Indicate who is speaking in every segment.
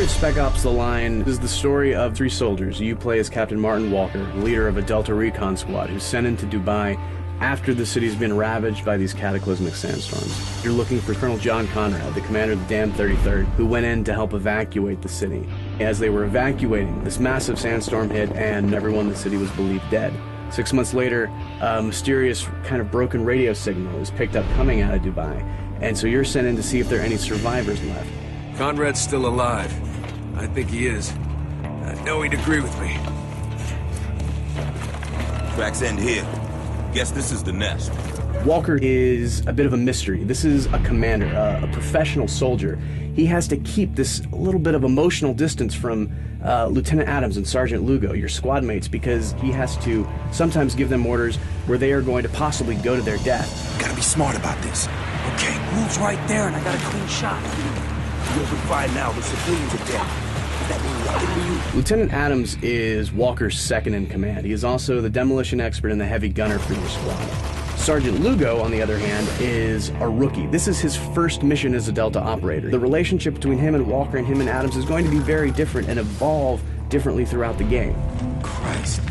Speaker 1: at Spec Ops: The Line is the story of three soldiers. You play as Captain Martin Walker, leader of a Delta Recon squad who's sent into Dubai after the city's been ravaged by these cataclysmic sandstorms. You're looking for Colonel John Conrad, the commander of the damned 33rd, who went in to help evacuate the city. As they were evacuating, this massive sandstorm hit and everyone in the city was believed dead. 6 months later, a mysterious kind of broken radio signal is picked up coming out of Dubai, and so you're sent in to see if there are any survivors left.
Speaker 2: Conrad's still alive. I think he is. I know he'd agree with me.
Speaker 3: Tracks end here. Guess this is the nest.
Speaker 1: Walker is a bit of a mystery. This is a commander, a professional soldier. He has to keep this little bit of emotional distance from Lieutenant Adams and Sergeant Lugo, your squad mates, because he has to sometimes give them orders where they are going to possibly go to their death.
Speaker 3: Gotta be smart about this.
Speaker 4: Okay, Wolf's right there, and I got a clean shot. You'll be fine now. The civilians are dead. Does that mean nothing to you?
Speaker 1: Lieutenant Adams is Walker's second in command. He is also the demolition expert and the heavy gunner for your squad. Sergeant Lugo, on the other hand, is a rookie. This is his first mission as a Delta operator. The relationship between him and Walker and him and Adams is going to be very different and evolve differently throughout the game.
Speaker 3: Christ,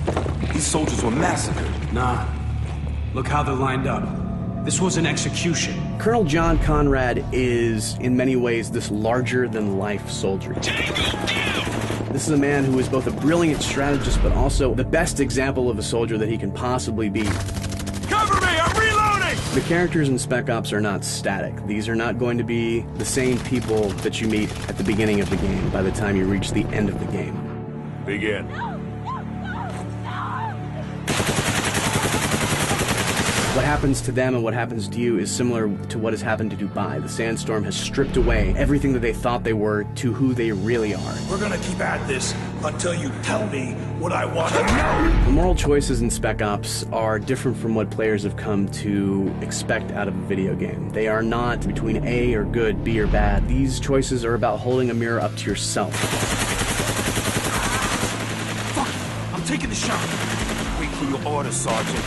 Speaker 3: these soldiers were massacred.
Speaker 5: Nah. Look how they're lined up. This was an execution.
Speaker 1: Colonel John Conrad is, in many ways, this larger-than-life soldier. This is a man who is both a brilliant strategist, but also the best example of a soldier that he can possibly be.
Speaker 2: Cover me! I'm reloading!
Speaker 1: The characters in Spec Ops are not static. These are not going to be the same people that you meet at the beginning of the game by the time you reach the end of the game.
Speaker 2: Begin.
Speaker 1: What happens to them and what happens to you is similar to what has happened to Dubai. The sandstorm has stripped away everything that they thought they were to who they really are.
Speaker 4: We're gonna keep at this until you tell me what I want to know.
Speaker 1: The moral choices in Spec Ops are different from what players have come to expect out of a video game. They are not between A or good, B or bad. These choices are about holding a mirror up to yourself.
Speaker 4: Fuck! I'm taking the shot.
Speaker 3: Wait for your orders, Sergeant.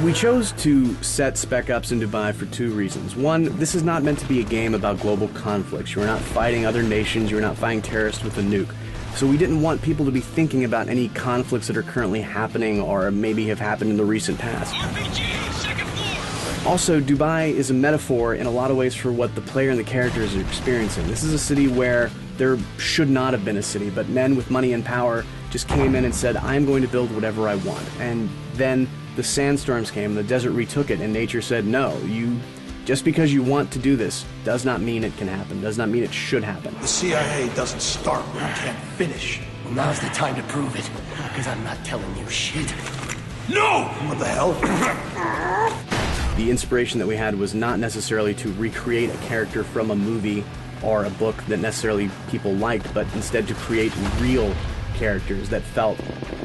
Speaker 1: We chose to set Spec Ops in Dubai for two reasons. One, this is not meant to be a game about global conflicts. You are not fighting other nations, you are not fighting terrorists with a nuke. So we didn't want people to be thinking about any conflicts that are currently happening or maybe have happened in the recent past.
Speaker 2: RPG, second floor!
Speaker 1: Also, Dubai is a metaphor in a lot of ways for what the player and the characters are experiencing. This is a city where there should not have been a city, but men with money and power just came in and said, I'm going to build whatever I want. And then the sandstorms came, the desert retook it, and nature said, no, just because you want to do this does not mean it can happen, does not mean it should happen.
Speaker 4: The CIA doesn't start where it can't finish.
Speaker 6: Well, now's the time to prove it, because I'm not telling you shit.
Speaker 4: No! What the hell?
Speaker 1: The inspiration that we had was not necessarily to recreate a character from a movie or a book that necessarily people liked, but instead to create real characters that felt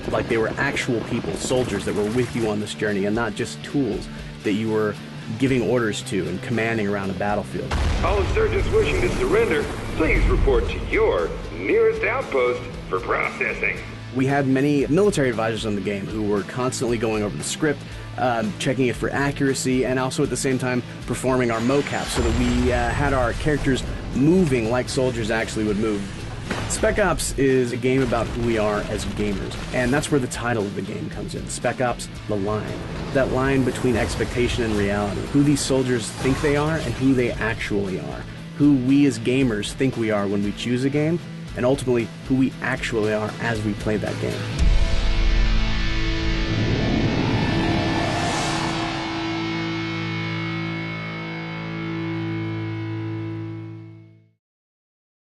Speaker 1: like they were actual people, soldiers that were with you on this journey and not just tools that you were giving orders to and commanding around a battlefield.
Speaker 7: All insurgents wishing to surrender, please report to your nearest outpost for processing.
Speaker 1: We had many military advisors on the game who were constantly going over the script, checking it for accuracy, and also at the same time performing our mocap so that we had our characters moving like soldiers actually would move. Spec Ops is a game about who we are as gamers, and that's where the title of the game comes in. Spec Ops: The Line. That line between expectation and reality. Who these soldiers think they are and who they actually are. Who we as gamers think we are when we choose a game, and ultimately who we actually are as we play that game.